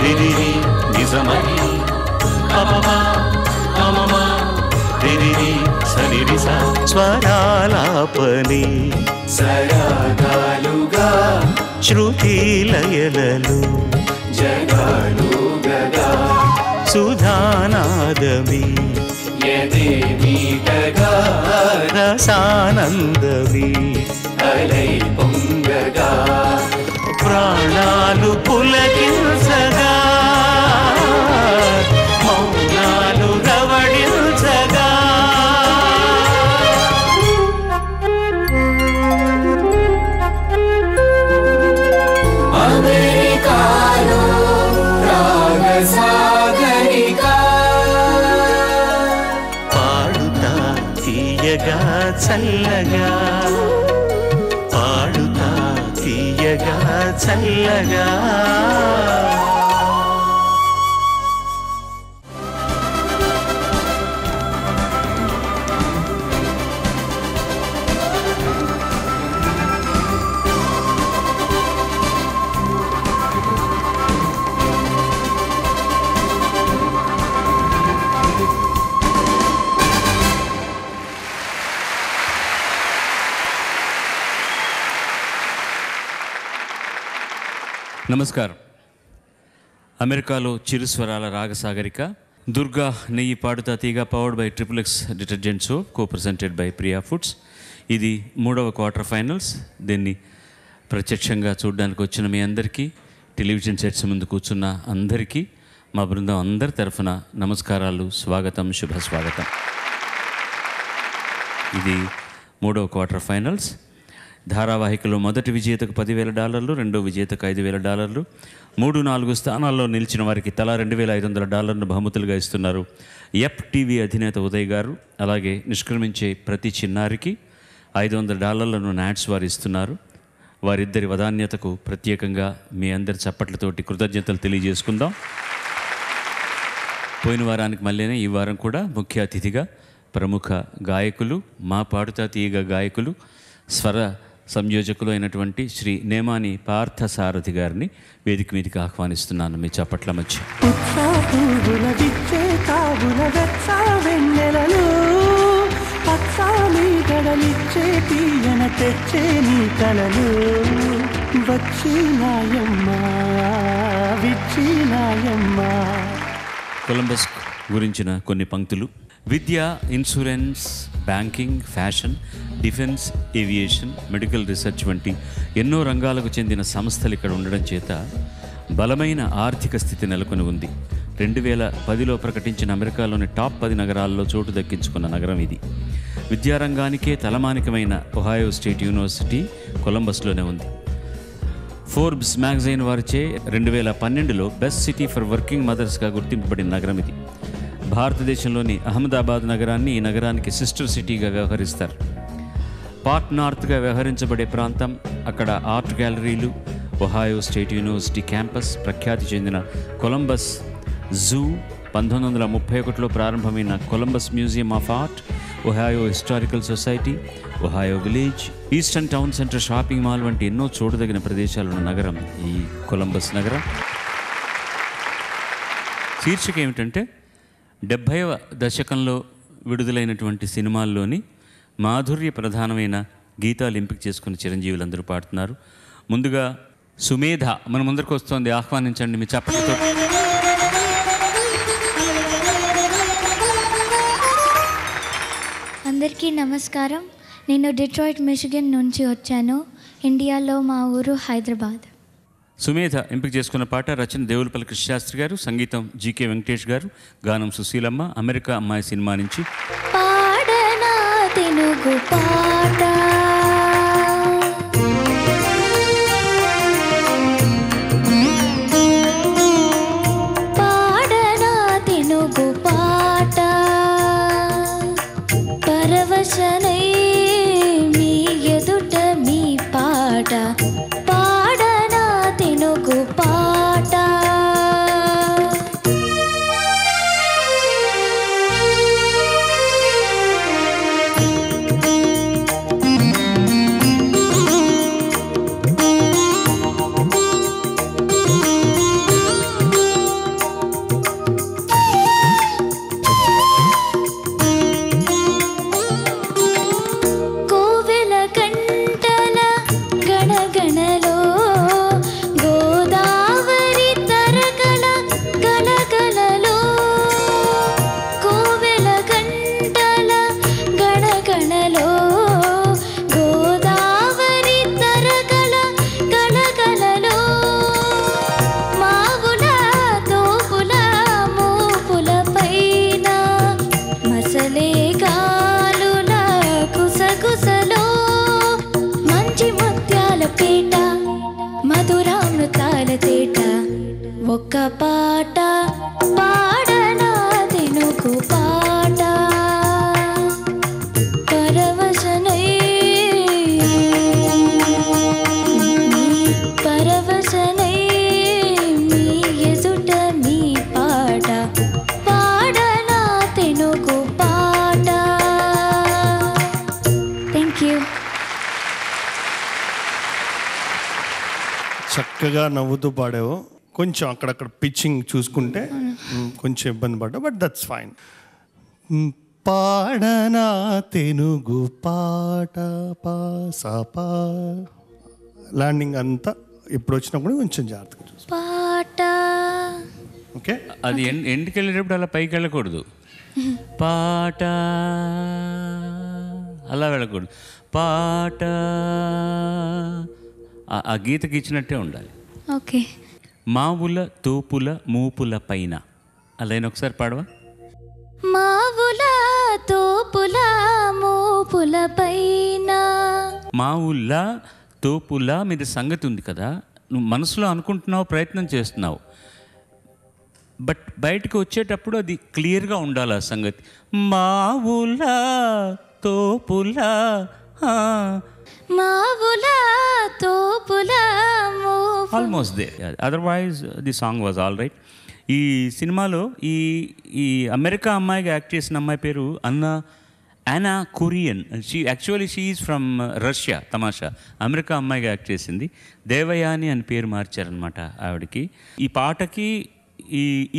రిరిరి నిజమై అమమా అమమా రిరిరి సరిరిస స్వరాలాపని సరాగాలుగా శృతి లయలలు జగాలుగగా సుధానాదమి యదే మీటగా రసానందమి అలై పొంగగా ప్రాణాలు పులకించగా మౌనాలు రవడించగా అమెరికాలో రాగసాగరికా పాడుతా తీయగా చల్లగా పాడుతా తీయగా చల్లగా నమస్కారం. అమెరికాలో చిరుస్వరాల రాగసాగరిక దుర్గా నెయ్యి పాడుతా తీగ powered by XXX detergent soap co presented by Priya foods. ఇది 3వ క్వార్టర్ ఫైనల్స్. దీన్ని ప్రత్యక్షంగా చూడడానికి వచ్చిన మీ అందరికీ, టెలివిజన్ సెట్స్ ముందు కూర్చున్న అందరికీ మా బృందం అందరి తరఫున నమస్కారాలు, స్వాగతం, శుభ స్వాగతం. ఇది 3వ క్వార్టర్ ఫైనల్స్. ధారావాహికలో మొదటి విజేతకు $10,000, రెండో విజేతకు $5,000, 3-4 స్థానాల్లో నిలిచిన వారికి తలా $2,500 బహుమతులుగా ఇస్తున్నారు టీవీ అధినేత ఉదయ్ గారు. అలాగే నిష్క్రమించే ప్రతి చిన్నారికి $500 నాట్స్ వారు ఇస్తున్నారు. వారిద్దరి వదాన్యతకు ప్రత్యేకంగా మీ అందరి చప్పట్లతోటి కృతజ్ఞతలు తెలియజేసుకుందాం. పోయిన వారానికి మళ్ళీనే ఈ వారం కూడా ముఖ్య అతిథిగా ప్రముఖ గాయకులు, మా పాడుతా తీయగా గాయకులు, స్వర సంయోజకులు అయినటువంటి శ్రీ నేమాని పార్థసారథి గారిని వేదిక మీదకి ఆహ్వానిస్తున్నాను. మీ చప్పట్ల మధ్య కొలంబస్ గురించిన కొన్ని పంక్తులు. విద్య, insurance, banking, fashion, defence, aviation, medical research వంటి ఎన్నో రంగాలకు చెందిన సంస్థలు ఇక్కడ ఉండడం చేత బలమైన ఆర్థిక స్థితి నెలకొని ఉంది. 2010లో ప్రకటించిన అమెరికాలోని టాప్ 10 నగరాల్లో చోటు దక్కించుకున్న నగరం ఇది. విద్యారంగానికే తలమానికమైన ఒహాయో స్టేట్ యూనివర్సిటీ కొలంబస్లోనే ఉంది. ఫోర్బ్స్ మ్యాగజైన్ వారిచే 2012లో బెస్ట్ సిటీ ఫర్ వర్కింగ్ మదర్స్గా గుర్తింపబడిన నగరం ఇది. భారతదేశంలోని అహ్మదాబాద్ నగరాన్ని ఈ నగరానికి సిస్టర్ సిటీగా వ్యవహరిస్తారు. పార్ట్ నార్త్గా వ్యవహరించబడే ప్రాంతం, అక్కడ ఆర్ట్ గ్యాలరీలు, ఒహాయో స్టేట్ యూనివర్సిటీ క్యాంపస్, ప్రఖ్యాతి చెందిన కొలంబస్ జూ, 1931లో ప్రారంభమైన Columbus museum of art, Ohio historical society, Ohio village, eastern town centre shopping mall వంటి ఎన్నో చూడదగిన ప్రదేశాలున్న నగరం ఈ కొలంబస్ నగరం. శీర్షిక ఏమిటంటే 70వ దశకంలో విడుదలైనటువంటి సినిమాల్లోని మాధుర్య ప్రధానమైన గీతాలు ఎంపిక చేసుకుని చిరంజీవులందరూ పాడుతున్నారు. ముందుగా సుమేధ మన ముందరికి వస్తోంది, ఆహ్వానించండి మీ చప్పట్లతో. అందరికీ నమస్కారం. నేను డెట్రాయిట్ మిషిగన్ నుంచి వచ్చాను. ఇండియాలో మా ఊరు హైదరాబాద్. సుమేధ ఎంపిక చేసుకున్న పాట రచన దేవులపల్లి కృష్ణశాస్త్రి గారు, సంగీతం జీకే వెంకటేష్ గారు, గానం సుశీలమ్మ. అమెరికా అమ్మాయి సినిమా నుంచి. పాడనా తెలుగు పాట, పాడనా తెలుగు పాట, పరవశనై మీ ఎదుట మీ పాట, పాడనా తెలుగు పాట. పాట పాడనా తెనుగు పాట పరవశనై పరవశనై మీ ఎదుట మీ పాట పాడనా తెనుగు పాట. Thank you. చక్కగా నవ్వుతూ పాడావు. కొంచెం అక్కడక్కడ పిచ్చింగ్ చూసుకుంటే కొంచెం ఇబ్బంది పడ్డా, బట్ దట్స్ ఫైన్. పాడనా తెనుగు పాట పాసపా ల్యాండింగ్ అంతా ఇప్పుడు వచ్చినప్పుడు కొంచెం జాగ్రత్తగా చూసుకో. పాట ఓకే, అది ఎండ్కి వెళ్ళేటప్పుడు అలా పైకి వెళ్ళకూడదు. పాట అలా వెళ్ళకూడదు. పాట ఆ గీతకి ఇచ్చినట్టే ఉండాలి. ఓకే. మావుల తోపుల మూపుల పైన అలా ఒకసారి పాడవా? మావుల తోపుల మూపుల పైన. మావుల తోపుల మీద సంగతి ఉంది కదా, నువ్వు మనసులో అనుకుంటున్నావు, ప్రయత్నం చేస్తున్నావు, బట్ బయటకు వచ్చేటప్పుడు అది క్లియర్గా ఉండాలి ఆ సంగతి. మావుల తోపుల మావుల తోపుల మూపుల. Almost they, otherwise the song was all right. ఈ సినిమాలో ఈ అమెరికా అమ్మాయిగా యాక్ట్ చేసిన అమ్మాయి పేరు Yana Kurian. Actually she is from Russia. తమాషా, అమెరికా అమ్మాయిగా యాక్ట్ చేసింది. దేవయాని అని పేరు మార్చారనమాట ఆవిడకి. ఈ పాటకి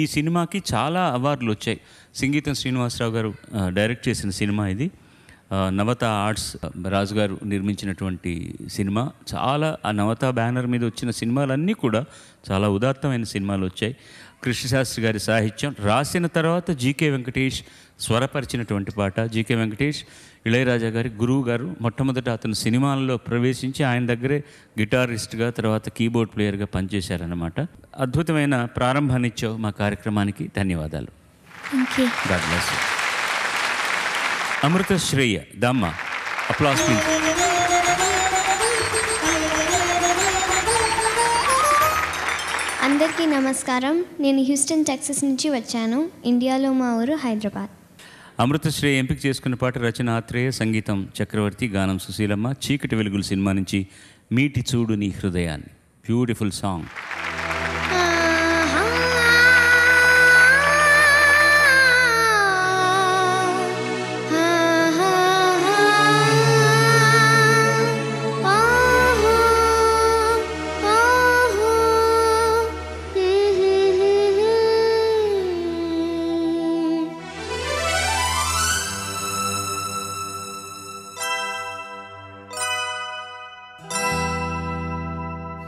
ఈ సినిమాకి చాలా అవార్డులు వచ్చాయి. సంగీతం శ్రీనివాసరావు గారు డైరెక్ట్ చేసిన సినిమా ఇది. నవత ఆర్ట్స్ రాజు గారు నిర్మించినటువంటి సినిమా. చాలా ఆ నవత బ్యానర్ మీద వచ్చిన సినిమాలన్నీ కూడా చాలా ఉదాత్తమైన సినిమాలు వచ్చాయి. కృష్ణశాస్త్రి గారి సాహిత్యం రాసిన తర్వాత జీకే వెంకటేష్ స్వరపరిచినటువంటి పాట. జీకే వెంకటేష్ ఇళయరాజా గారి గురువు గారు. మొట్టమొదట అతను సినిమాల్లో ప్రవేశించి ఆయన దగ్గరే గిటారిస్ట్గా, తర్వాత కీబోర్డ్ ప్లేయర్గా పనిచేశారన్నమాట. అద్భుతమైన ప్రారంభాన్ని ఇచ్చావు మా కార్యక్రమానికి. ధన్యవాదాలు. God bless you. Amrutha Shreya దమ్మ. Applause please. అందరికీ నమస్కారం. నేను హ్యూస్టన్ టెక్సస్ నుంచి వచ్చాను. ఇండియాలో మా ఊరు హైదరాబాద్. అమృత శ్రేయ ఎంపిక చేసుకున్న పాట రచన ఆత్రేయ, సంగీతం చక్రవర్తి, గానం సుశీలమ్మ. చీకటి వెలుగుల సినిమా నుంచి మీటి చూడు నీ హృదయాన్ని. Beautiful song.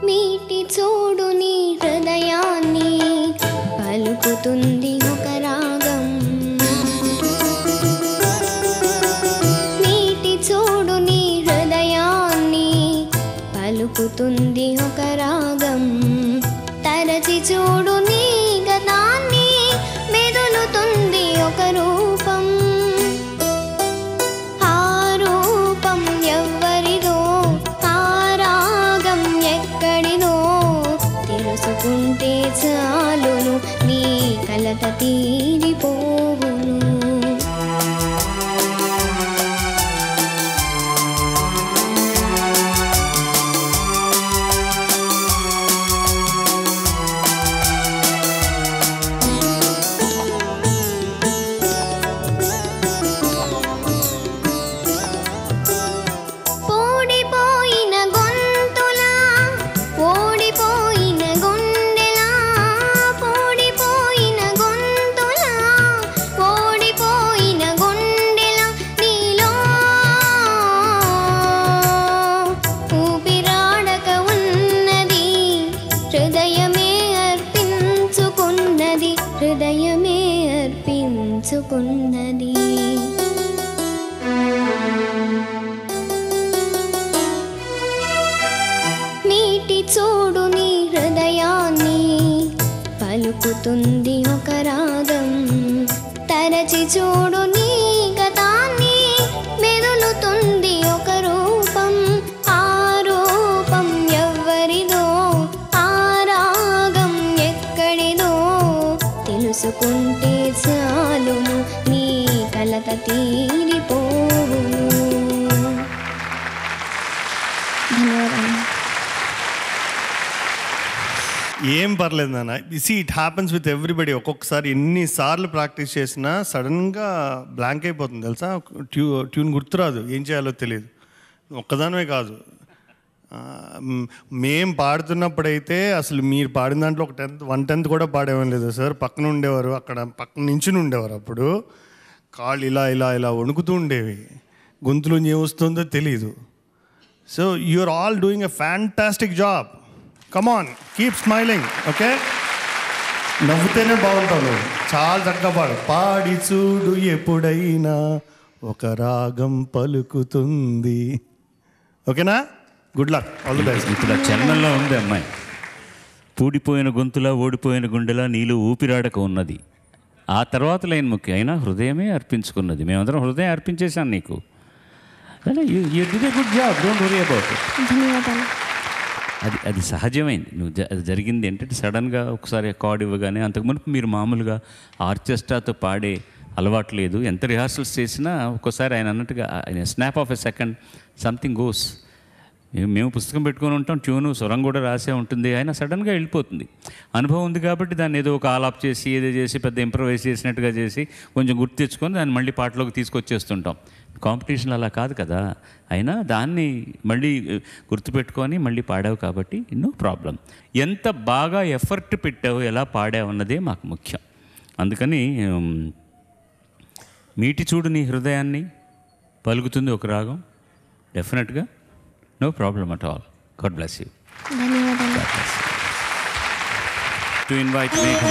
మీటి చూడు నీ హృదయాన్ని, పలుకుతుంది ఒక రాగం. మీటి చూడు నీ హృదయాన్ని, పలుకుతుంది ఒక రాగం. తరచి చూడు నీ గతాన్ని, మెదులుతుంది ఒక రూపం. ఆ రూపం ఎవ్వరిదో, ఆ రాగం ఎక్కడిదో, తెలుసుకుంటే చాలును నీ కలత తీరిపోవును. ఓడిపోయిన గొంతులా, ఓడిపోయిన గుండెలా, ఓడిపోయిన గొంతులా, ఓడిపోయిన గుండెలా, నీలో ఊపిరాడక ఉన్నది, హృదయమే అర్పించుకున్నది, హృదయమే అర్పించుకున్నది. మీటి చూడు నీ హృదయాన్ని, పలుకుతుంది ఒక రాగం. తరచి చూడు నీ గతాన్ని, మెదులుతుంది ఒక రూపం. ఆ రూపం ఎవ్వరిదో, ఆ రాగం ఎక్కడిదో, తెలుసుకుంటే చాలును నీ కలత తీరిపోవును. ధన్యవాదాలు. ఏం పర్లేదు నాన్న. See it happens with everybody. ఒక్కొక్కసారి ఎన్నిసార్లు ప్రాక్టీస్ చేసినా సడన్గా బ్లాంక్ అయిపోతుంది తెలుసా. ట్యూన్ గుర్తురాదు, ఏం చేయాలో తెలియదు. ఒక్కదానివే కాదు, మేం పాడుతున్నప్పుడైతే అసలు మీరు పాడిన దాంట్లో ఒక 1/10 కూడా పాడేమని లేదు సార్. పక్కన ఉండేవారు, అక్కడ పక్కన నించుని ఉండేవారు. అప్పుడు కాళ్ళు ఇలా ఇలా ఇలా వణుకుతూ ఉండేవి, గొంతులో ఏం వస్తుందో తెలీదు. So you're all doing a fantastic job. Come on, keep smiling. Okay, నవ్వుతేనే బాగుంటావు నువ్వు. చాలా చక్కగా పాడు. పాడి చూడు ఎప్పుడైనా ఒక రాగం పలుకుతుంది. ఓకేనా? Good luck, all the best. ఇప్పుడు ఆ చరణంలో ఉంది అమ్మాయి, పూడిపోయిన గొంతులా ఓడిపోయిన గుండెలా నీళ్ళు ఊపిరాడక ఉన్నది. ఆ తర్వాత లైన్ ముఖ్యం, అయినా హృదయమే అర్పించుకున్నది. మేమందరం హృదయం అర్పించేశాను నీకు. You did a good job, don't worry about it. ధన్యవాదాలు. అది సహజమైంది. అది జరిగింది ఏంటంటే సడన్గా ఒకసారి కార్డ్ ఇవ్వగానే, అంతకుముందు మీరు మామూలుగా ఆర్కెస్ట్రాతో పాడే అలవాటు లేదు. ఎంత రిహార్సల్స్ చేసినా ఒక్కోసారి ఆయన అన్నట్టుగా snap of a second something goes. మేము పుస్తకం పెట్టుకొని ఉంటాం, ట్యూను స్వరం కూడా రాసే ఉంటుంది, అయినా సడన్గా వెళ్ళిపోతుంది. అనుభవం ఉంది కాబట్టి దాన్ని ఏదో ఒక ఆలాప్ చేసి ఏదో చేసి పెద్ద ఇంప్రవైజ్ చేసినట్టుగా చేసి కొంచెం గుర్తు తెచ్చుకొని దాన్ని మళ్ళీ పాటలోకి తీసుకొచ్చేస్తుంటాం. కాంపిటీషన్ అలా కాదు కదా. అయినా దాన్ని మళ్ళీ గుర్తుపెట్టుకొని మళ్ళీ పాడావు కాబట్టి నో ప్రాబ్లం. ఎంత బాగా ఎఫర్ట్ పెట్టావు, ఎలా పాడావు అన్నదే మాకు ముఖ్యం. అందుకని మీటి చూడు నీ హృదయాన్ని పలుకుతుంది ఒక రాగం. డెఫినెట్గా no problem at all. God bless you. ధన్యవాదాలు. టు ఇన్వైట్ మేఘన.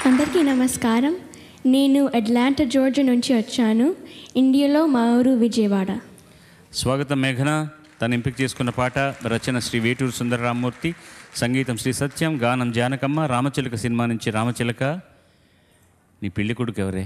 అందరికీ నమస్కారం. నేను అట్లాంటా జార్జియా నుంచి వచ్చాను. ఇండియాలో మా ఊరు విజయవాడ. స్వాగతం మేఘన. తను ఎంపిక చేసుకున్న పాట రచన శ్రీ వేటూరు సుందరరామూర్తి, సంగీతం శ్రీ సత్యం, గానం జానకమ్మ. రామచిలక సినిమా నుంచి రామచిలక. నీ పెళ్లి కొడుకు ఎవరే?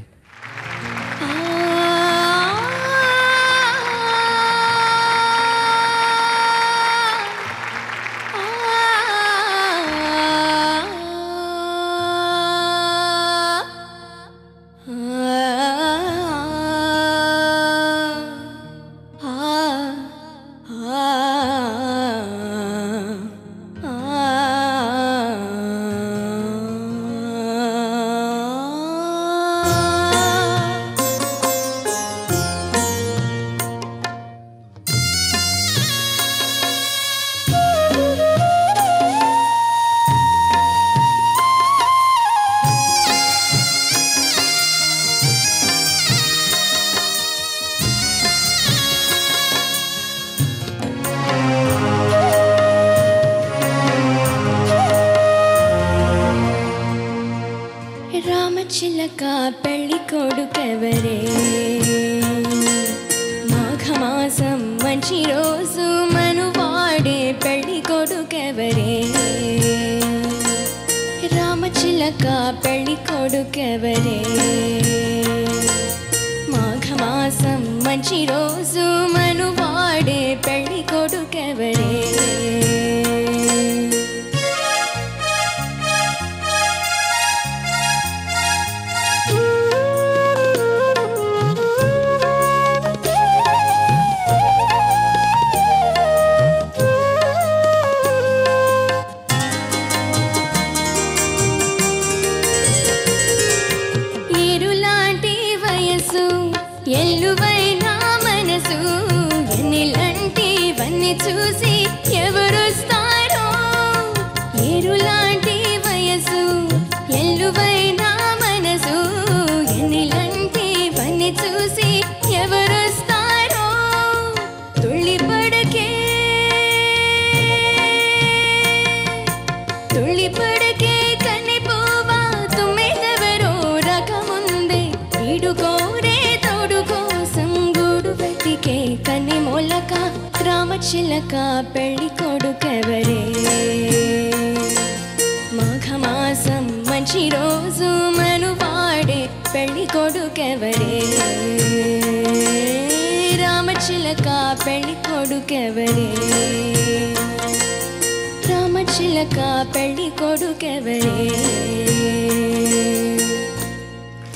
రామచిలక పెళ్లి కొడుకెవరే? మాఘమాసం మంచి రోజు మనువాడే పెళ్లి కొడుకెవరే? రామచిలక పెళ్లి కొడుకెవరే? మాఘమాసం మంచి రోజు మనువాడే పెళ్లి కొడుకెవరే? ఎల్లువైనా మనసు ఎన్నిలాంటివన్నీ చూసి ఎవరొస్తారో? ఏరులాంటి వయసు ఎల్లువైనా మనసు ఎన్నిలాంటివన్నీ చూసి ఎవరొస్తారో? తుళ్ళిపడకే తుళ్ళిపడకే కన్నెపోవా తుమ్మెదెవరో రకముందే ఈడుకోరే కన్ని మొలక రామచిలక పెళ్లి కొడుకెవరే? మాఘమాసం మంచి రోజు మనువాడే పెళ్లి కొడుకెవరే? రామచిలక పెళ్లి కొడుకెవరే? రామచిలక పెళ్లి కొడుకెవరే.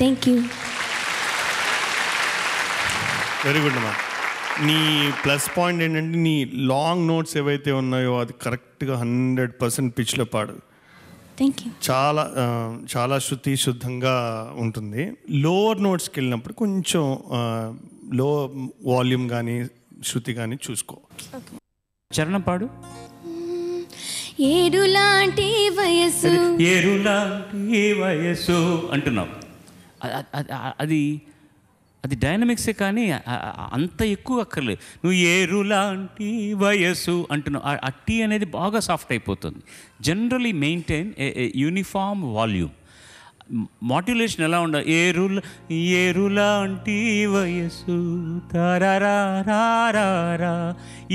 Thank you. వెరీ గుడ్ అమ్మా. నీ ప్లస్ పాయింట్ ఏంటంటే నీ లాంగ్ నోట్స్ ఏవైతే ఉన్నాయో అది కరెక్ట్గా 100% పిచ్లో పాడు. Thank you. చాలా శృతి శుద్ధంగా ఉంటుంది. లోవర్ నోట్స్కి వెళ్ళినప్పుడు కొంచెం లో వాల్యూమ్ కానీ శృతి కానీ చూసుకో. చరణం పాడు. ఏరులాంటి వయసు, ఏరులాంటి వయసు అంటున్నావు. అది అది డైనమిక్సే కానీ అంత ఎక్కువ అక్కర్లేదు. నువ్వు ఏరులాంటి వయసు అంటున్నావు. ఆ టీ అనేది బాగా సాఫ్ట్ అయిపోతుంది. Generally maintain uniform volume. Modulation ఎలా ఉండాలి? ఏరులాంటి వయసు తారారా,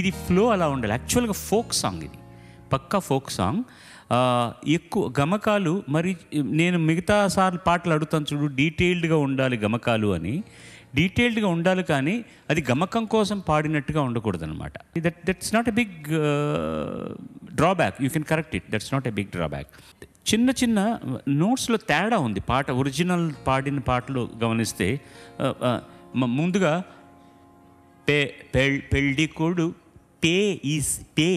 ఇది ఫ్లో అలా ఉండాలి. యాక్చువల్గా ఫోక్ సాంగ్ ఇది, పక్కా ఫోక్ సాంగ్. ఎక్కువ గమకాలు మరి నేను మిగతా సార్లు పాటలు అడుగుతాను చూడు, డీటెయిల్డ్గా ఉండాలి గమకాలు అని. డీటెయిల్డ్గా ఉండాలి కానీ అది గమకం కోసం పాడినట్టుగా ఉండకూడదు అనమాట. That's not a big drawback. You can correct it. That's not a big drawback. చిన్న చిన్న నోట్స్లో తేడా ఉంది. పాట ఒరిజినల్ పాడిన పాటలు గమనిస్తే ముందుగా పెళ్ళి కొడు పే ఈస్ పే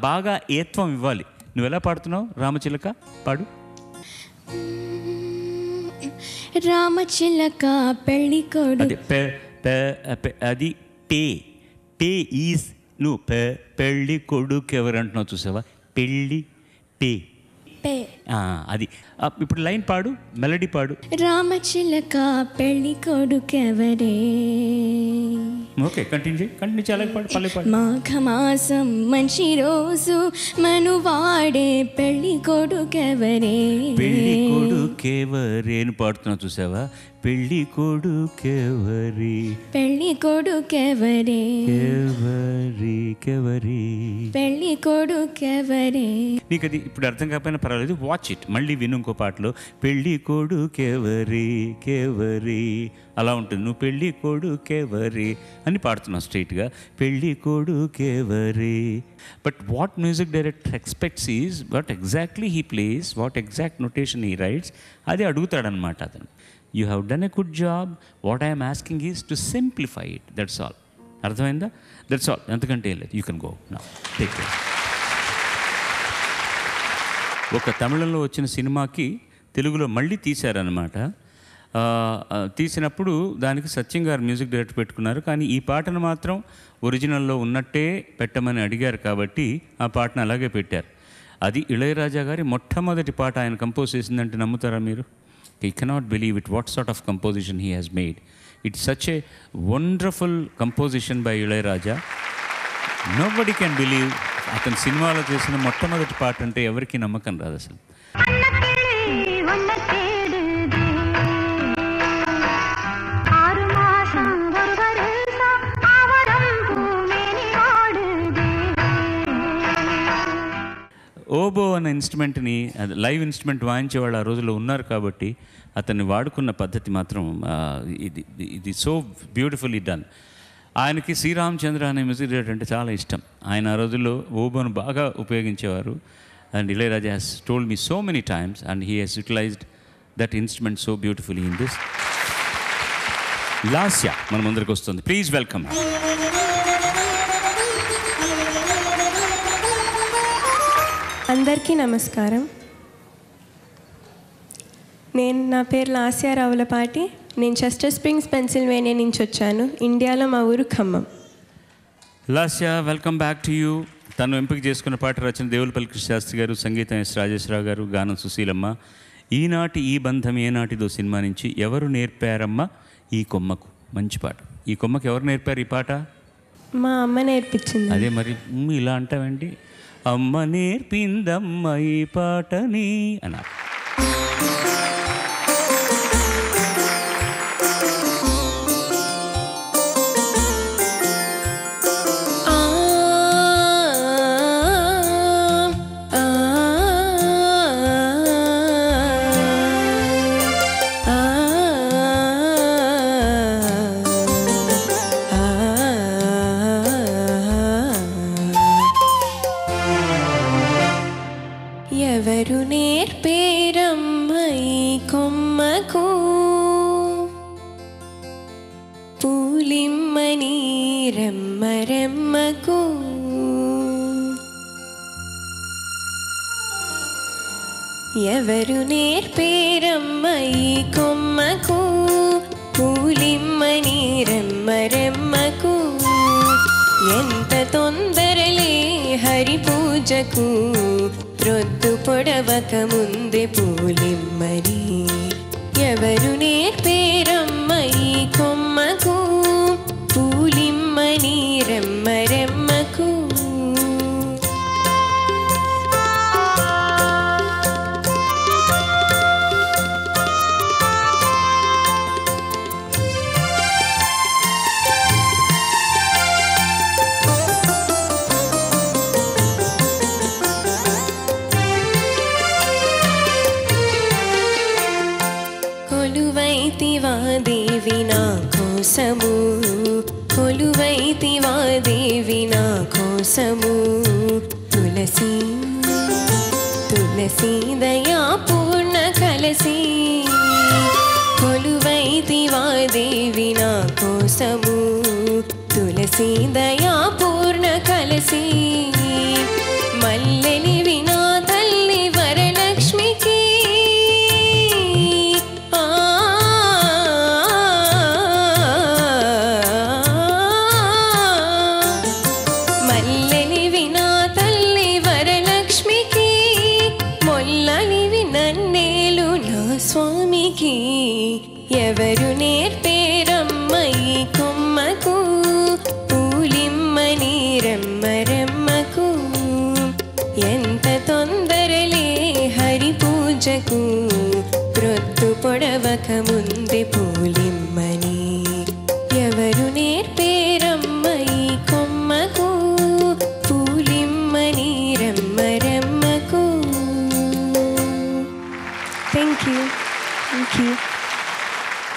బాగా ఏత్వం ఇవ్వాలి. నువ్వు ఎలా పాడుతున్నావు రామచిలక? పాడు. రామచిలక పెళ్లి కొడు, అది పే ఈజ్. నువ్వు పెళ్ళి కొడుకు ఎవరు అంటున్నావు చూసావా? పెళ్ళి పే. అది ఇప్పుడు లైన్ పాడు, మెలడీ పాడు. రామచిలక పెళ్లి కొడుకెవరే. ఓకే, కంటిన్యూ చాలా పాడు, పల్లె పాడు. మాఘమాసం మంచి రోజు మనువాడే పెళ్లి కొడుకెవరే. పెళ్లి కొడుకెవరే అని పాడుతున్నావు చూసావా? పెళ్లి కొడుకెవరి, పెళ్లి కొడుకెవరే, కెవరి, పెళ్లి కొడుకెవరే. నీకు అది ఇప్పుడు అర్థం కాకపోయినా పర్వాలేదు, వాచ్ ఇట్, మళ్ళీ విను ఇంకో పాటలో. పెళ్లి కొడుకెవరి కెవరి అలా ఉంటుంది. నువ్వు పెళ్లి కొడుకెవరి అని పాడుతున్నావు స్ట్రైట్గా, పెళ్లి కొడుకెవరి. But what music director expects is what exactly he plays, what exact notation he writes, అది అడుగుతాడనమాట అతను. You have done a good job. What I am asking is to simplify it. That's all. అర్థమైందా? That's all. అంతకంటే లేదు. You can go now. Take care. ఒక తమిళంలో వచ్చిన సినిమాకి తెలుగులో మళ్ళీ తీశారనమాట. తీసినప్పుడు దానికి సత్యం గారు మ్యూజిక్ డైరెక్టర్ పెట్టుకున్నారు. కానీ ఈ పాటను మాత్రం ఒరిజినల్లో ఉన్నట్టే పెట్టమని అడిగారు కాబట్టి ఆ పాటను అలాగే పెట్టారు. అది ఇళయరాజా గారి మొట్టమొదటి పాట ఆయన కంపోజ్ చేసిందంటే నమ్ముతారా మీరు? You cannot believe it, what sort of composition he has made. It's such a wonderful composition by Ilayaraja. Nobody can believe అతను సినిమాలో చేసిన మొట్టమొదటి పాట అంటే ఎవరికి నమ్మకం రాదు అసలు. ఓబో అనే ఇన్స్ట్రుమెంట్ని, లైవ్ ఇన్స్ట్రుమెంట్ వాయించేవాళ్ళు ఆ రోజుల్లో ఉన్నారు కాబట్టి అతన్ని వాడుకున్న పద్ధతి మాత్రం ఇది సో బ్యూటిఫుల్లీ డన్. ఆయనకి శ్రీరామచంద్ర అనే మ్యూజిక్ డైరెక్టర్ అంటే చాలా ఇష్టం. ఆయన ఆ రోజుల్లో ఓబోను బాగా ఉపయోగించేవారు. And Ilaiyaraaja has told me so many times and he has utilized that instrument so beautifully in this. Lasya మన ముందరికి వస్తుంది. Please welcome. అందరికీ నమస్కారం. నా పేరు లాస్య రావులపాటి. నేను చెస్టర్ స్ప్రింగ్స్ పెన్సిల్వేనియా నుంచి వచ్చాను. ఇండియాలో మా ఊరు Khammam. Lasya, welcome back to you. తను ఎంపిక చేసుకున్న పాట రచన దేవులపల్లి కృష్ణశాస్త్రి గారు, సంగీతం ఎస్ రాజేశ్వరరావు గారు, గానం సుశీలమ్మ. ఈనాటి ఈ బంధం ఏనాటిదో సినిమా నుంచి ఎవరు నేర్పారమ్మ ఈ కొమ్మకు. మంచి పాట. ఈ కొమ్మకు ఎవరు నేర్పారు ఈ పాట? మా అమ్మ నేర్పించింది. అదే మరి ఇలా అంటావండి, అమ్మ నేర్పిందమ్మ ఈ పాటని అన్నారు. ఎవరు నేర్పేరమ్మ ఈ కొమ్మకు పూలిమ్మని రెమ్మ రెమ్మకు ఎవరు నేర్పేరమ్మ ఈ కొమ్మకు పూలిమ్మని రెమ్మ రెమ్మకు ఎంత తొందరలే హరి పూజకు రొద్దు పొడవక ముందే పూలిమ్మని ఎవరు నేర్పేరమ్మ ఈ కొమ్మకు పూలిమ్మని రెమ్మ రెమ్మకు కొలువైతివా దేవి నా కోసము కొలువైతివా దేవి నా కోసము తులసి తులసి దయా పూర్ణ కలసి కొలువైతివా దేవి నా కోసము తులసి దయా పూర్ణ కలసి మల్లెలి వినా తల్లి వరలక్ష్మికి స్వామికి ఎవరు నేర్పేరమ్మ ఈ కొమ్మకు పూలిమ్మని రెమ్మ రెమ్మకు ఎంత తొందరలే హరి పూజకు ప్రొద్దు పొడవక ముందే పూలిమ్మని ఎవరు నేర్పేరమ్మ ఈ కొమ్మకు పూలిమ్మని రెమ్మ రెమ్మకు. Thank you.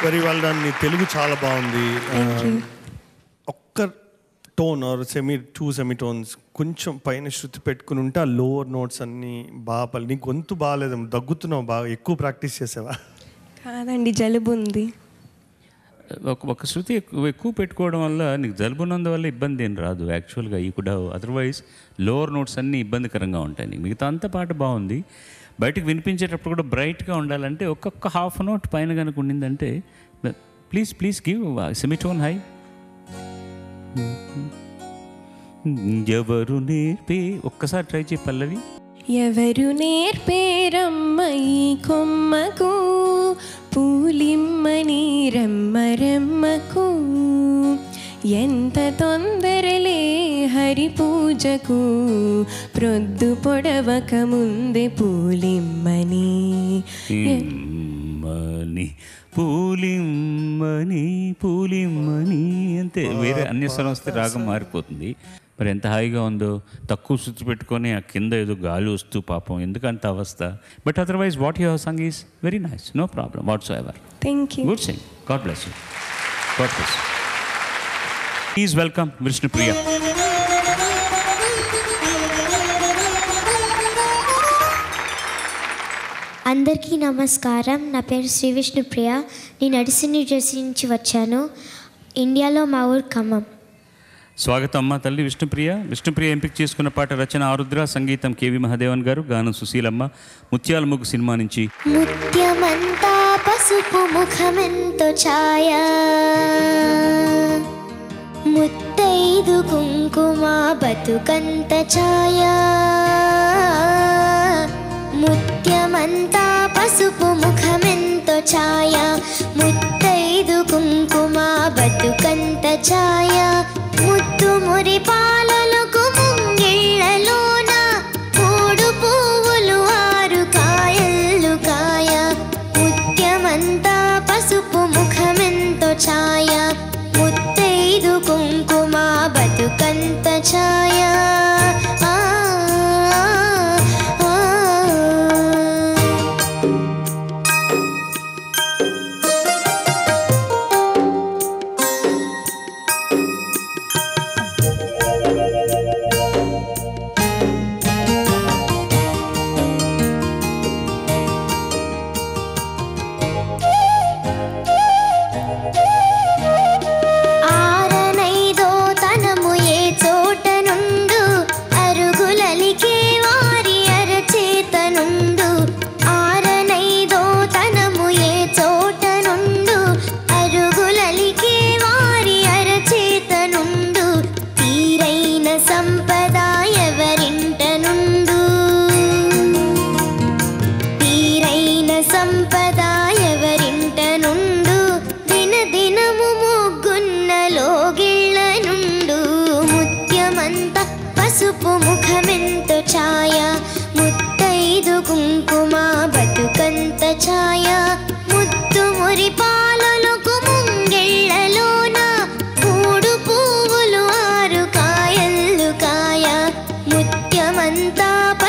Very well done. నీ తెలుగు చాలా బాగుంది. ఒక్క tone or two semi tones కొంచెం పైన శృతి పెట్టుకుని ఉంటే ఆ లోవర్ నోట్స్ అన్నీ బాగా నీ గొంతు బాగాలేదు, దగ్గుతున్నావు, బాగా ఎక్కువ ప్రాక్టీస్ చేసావా? కాదండి, జలుబు ఉంది. ఒక శృతి ఎక్కువ పెట్టుకోవడం వల్ల నీకు జలుబు ఉన్నందువల్ల ఇబ్బంది ఏం రాదు యాక్చువల్గా. ఈ కూడా అదర్వైజ్ లోవర్ నోట్స్ అన్నీ ఇబ్బందికరంగా ఉంటాయి నీకు. మిగతా అంతా పాట బాగుంది. బయటకు వినిపించేటప్పుడు కూడా బ్రైట్గా ఉండాలంటే ఒక్కొక్క హాఫ్ నోట్ పైన కనుక ఉండిందంటే ప్లీజ్ గివ్ సెమీటోన్ హై. ఎవరు నేర్పే ఒక్కసారి ట్రై చేయి పల్లవి. ఎవరు నేర్పేరమ్మ ఈ కొమ్మకు పూలిమ్మని రెమ్మ రెమ్మకు ఎంత తొందరలే హరి పూజకు ప్రొద్దు పొడవక ముందే పూలిమ్మని పూలిమ్మని పూలిమ్మని అంతే. వేరే అన్యస్వరం వస్తే రాగం మారిపోతుంది. మరి ఎంత హాయిగా ఉందో. తక్కువ శృతి పెట్టుకొని ఆ కింద ఏదో గాలి వస్తూ పాపం ఎందుకంత అవస్థ. But otherwise what you have sung is very nice, no problem whatsoever. Thank you. Good sing. God bless you. God bless you. Please welcome Vishnupriya. అందరికీ నమస్కారం. నా పేరు శ్రీ విష్ణుప్రియ. నేను అడిసి న్యూ జెర్సీ నుంచి వచ్చాను. ఇండియాలో మా ఊరు ఖమ్మం. స్వాగతం అమ్మ తల్లి విష్ణుప్రియ. విష్ణుప్రియ ఎంపిక చేసుకున్న పాట రచన ఆరుద్ర, సంగీతం కేవి మహాదేవన్ గారు, గానం సుశీలమ్మ. ముత్యాల ముగ్గు సినిమా నుంచి. ముత్యమంతా పసుపు ముఖమెంతో ఛాయ, ముత్తైదు కుంకుమ బతుకంత ఛాయ, ముత్యమంతా పసుపు ముఖమెంతో ఛాయ, ముత్తైదు కుంకుమ బతుకంత ఛాయ, ముత్తు మురి పాలలకు ముంగిళ్ళలోన మూడు పువ్వులు ఆరు కాయలు కాయ, ముత్యమంతా పసుపు ముఖమెంతో ఛాయ, ముత్తైదు కుంకుమ బతుకంత ఛాయ.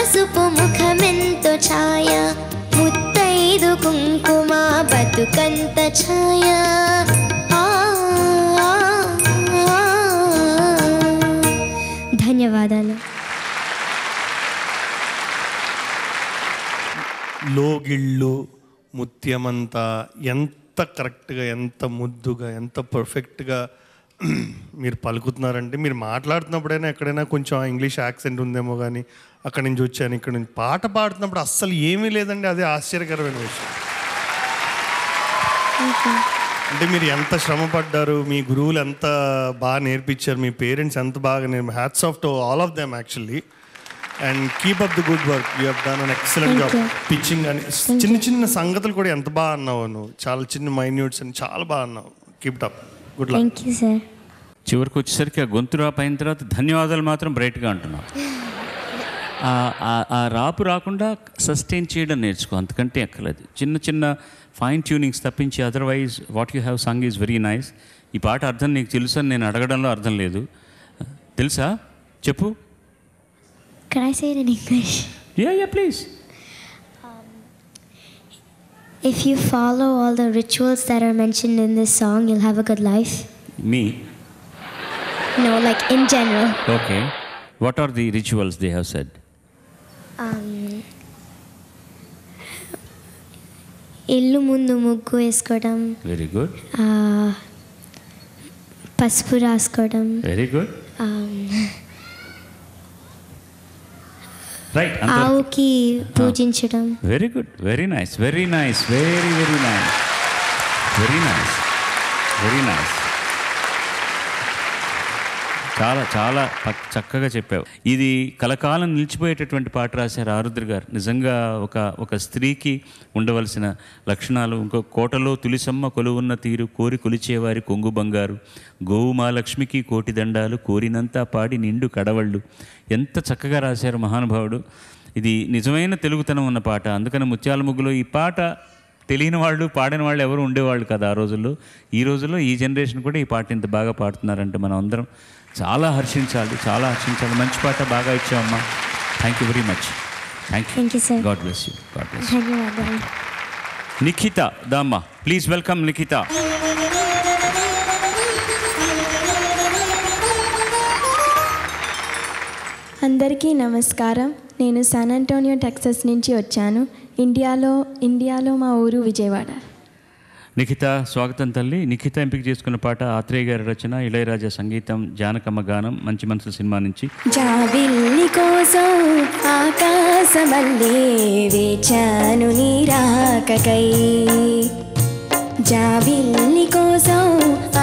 పసుపు ముఖమెంతో ఛాయ ముత్తైదు కుంకుమ బతుకంత ఛాయ ధన్యవాదాలు. లోగిళ్ళు ముత్యమంతా ఎంత కరెక్ట్గా, ఎంత ముద్దుగా, ఎంత పర్ఫెక్ట్గా మీరు పలుకుతున్నారంటే, మీరు మాట్లాడుతున్నప్పుడైనా ఎక్కడైనా కొంచెం ఇంగ్లీష్ యాక్సెంట్ ఉందేమో కానీ అక్కడి నుంచి వచ్చాను ఇక్కడ నుంచి పాట పాడుతున్నప్పుడు అస్సలు ఏమీ లేదండి. అదే ఆశ్చర్యకరమైన విషయం. అంటే మీరు ఎంత శ్రమ పడ్డారు, మీ గురువులు ఎంత బాగా నేర్పించారు, మీ పేరెంట్స్ ఎంత బాగా hats off to all of them actually. And keep up the good work, you have done an excellent job. Pitching అని చిన్న చిన్న సంగతులు కూడా ఎంత బాగా అన్నావు నువ్వు, చాలా చిన్న మైన్యూట్స్ అని చాలా బాగా అన్నావు. Keep it up, good luck. Thank you sir. చివరికి వచ్చేసరికి ఆ గొంతు రాపు అయిన తర్వాత ధన్యవాదాలు మాత్రం బ్రైట్గా అంటున్నావు. ఆ రాపు రాకుండా సస్టైన్ చేయడం నేర్చుకో, అంతకంటే ఎక్కలేదు. చిన్న చిన్న ఫైన్ ట్యూనింగ్స్ తప్పించి otherwise what you have Sung is very nice. ఈ పాట అర్థం నీకు తెలుసు అని నేను అడగడంలో అర్థం లేదు. తెలుసా? చెప్పు. Can I say it in English? Yeah, please. If you follow all the rituals that are mentioned in this song, you'll have a good life. Me? No, like in general. Okay. What are the rituals they have said? ఇల్లు ముందు ముగ్గు వేసుకోవడం, Very good. పసుపు రాసుకోవడం, Very good. Right. ఆవుకి పూజించడం. Very good. Very nice. Very nice. Very, very nice. Very nice. Very nice. చాలా చాలా చక్కగా చెప్పావు. ఇది కలకాలం నిలిచిపోయేటటువంటి పాట రాశారు ఆరుద్ర గారు. నిజంగా ఒక స్త్రీకి ఉండవలసిన లక్షణాలు, ఇంకో కోటలో తులిసమ్మ కొలువున్న తీరు, కోరి కొలిచేవారి కొంగు బంగారు, గోవు మా లక్ష్మికి కోటి దండాలు, కోరినంతా పాడి నిండు కడవళ్ళు. ఎంత చక్కగా రాశారు మహానుభావుడు. ఇది నిజమైన తెలుగుతనం ఉన్న పాట. అందుకని ముత్యాల ముగ్గులో ఈ పాట తెలియని వాళ్ళు, పాడిన వాళ్ళు ఎవరు ఉండేవాళ్ళు కదా ఆ రోజుల్లో. ఈ రోజుల్లో ఈ జనరేషన్ కూడా ఈ పాట ఇంత బాగా పాడుతున్నారంటే మనం అందరం చాలా హర్షించాలి, చాలా హర్షించాలి. మంచి పాట బాగా ఇచ్చావమ్మా. Thank you very much. Thank Thank you, sir. God bless you. God bless you. ధన్యవాదాలు. నిఖిత దామ్మా, ప్లీజ్ వెల్కమ్ నిఖిత. అందరికీ నమస్కారం. నేను శాన్ అంటోనియో టెక్సస్ నుంచి వచ్చాను. ఇండియాలో మా ఊరు విజయవాడ. నిఖిత స్వాగతం తల్లి. నిఖిత ఎంపిక చేసుకున్న పాట ఆత్రేయ గారి రచన, ఇళయరాజా సంగీతం, జానకమ్మ గానం, మంచి మనసు సినిమా నుంచి. జాబిల్లి కోసం ఆకాశమల్లే వేచాను నీ రాకకై, జాబిల్లి కోసం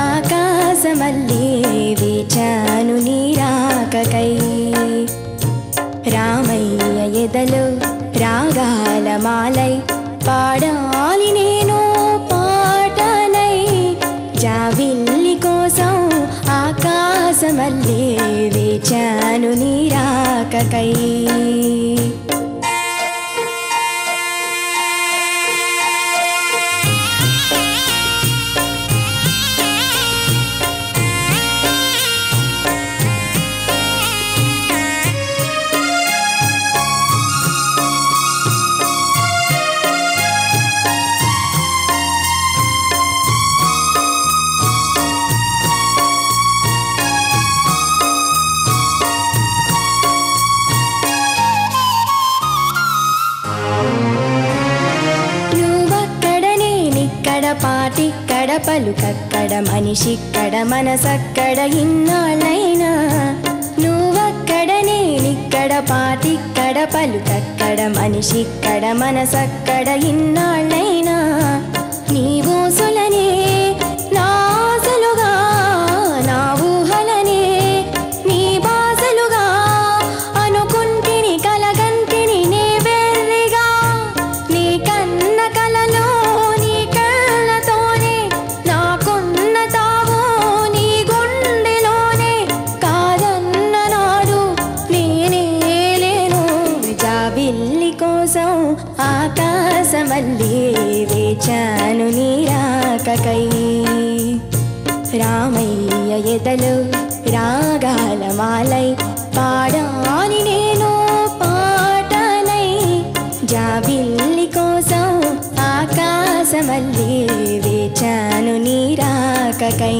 ఆకాశమల్లే వేచాను నీ రాకకై, రామయ్య ఎదలో రాగాల మాలై పాడాలి నేను పాటనై, జాబిల్లి కోసం ఆకాశమల్లే వేచాను నీ రాకకై. పాటిక్కడ పలుకక్కడ మనిషిక్కడ మనసక్కడ ఇన్నాళ్ళైనా, నువ్వక్కడ నేనిక్కడ పాటిక్కడ పలుకక్కడ మనిషిక్కడ మనసక్కడ ఇన్నాళ్ళైనా, నీ ఊసులనే నా ఆశలుగా, నా ఊహలనే నీ బాసలుగా అనుకుంటిని, కలగంటిని నే వెర్రిగా, నీ కన్న కలలో నీ కళ్ళతోనే నాకున్న తావు నీ గుండెలోనే, కాదన్న నాడు నేనే లేను, జాబిల్లి కోసం ఆకాశమల్లే వేచాను నీ రాకకై, రామయ్య ఎదలో రాగాల మాలై పాడాలి నేను పాట జాబిల్లి కోసం ఆకాశమల్లే వేచాను నీరాకకై,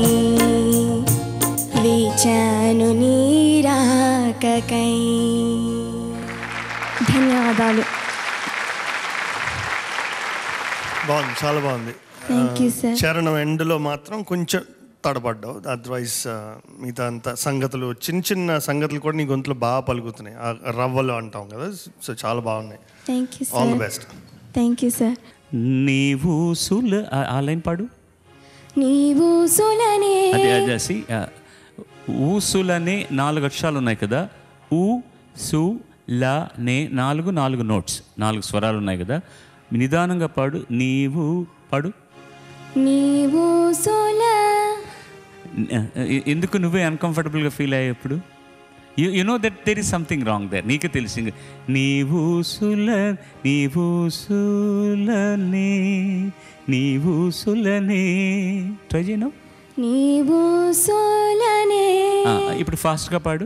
వేచాను నీరాకకై. ధన్యవాదాలు. బాగుంది, చాలా బాగుంది. Thank you sir. చరణం ఎండ్లో మాత్రం కొంచెం తడబడ్డావు. అదర్వైజ్ మిగతా అంత సంగతులు, చిన్న చిన్న సంగతులు కూడా నీ గొంతులో బాగా పలుకుతున్నాయి. రవ్వలు అంటాం కదా, సో చాలా బాగున్నాయి. Thank you all the sir. Best. Thank you sir. నీవు సుల ఆ లైన్ పాడు. నీవు సులనే. అదే ఊసులనే 4 అక్షరాలు ఉన్నాయి కదా. ఊ సు ల నే 4 నోట్స్, 4 స్వరాలు ఉన్నాయి కదా. నిదానంగా పాడు. నీవు పాడు. నీవు సుల. ఎందుకు నువ్వే అన్కంఫర్టబుల్గా ఫీల్ అయ్యేప్పుడు? You know that there is something wrong there. నీకే తెలిసింది. నీవు సులనే నీవు సులనే ట్రై చేయను. నీవు సులనే. ఇప్పుడు ఫాస్ట్గా పాడు.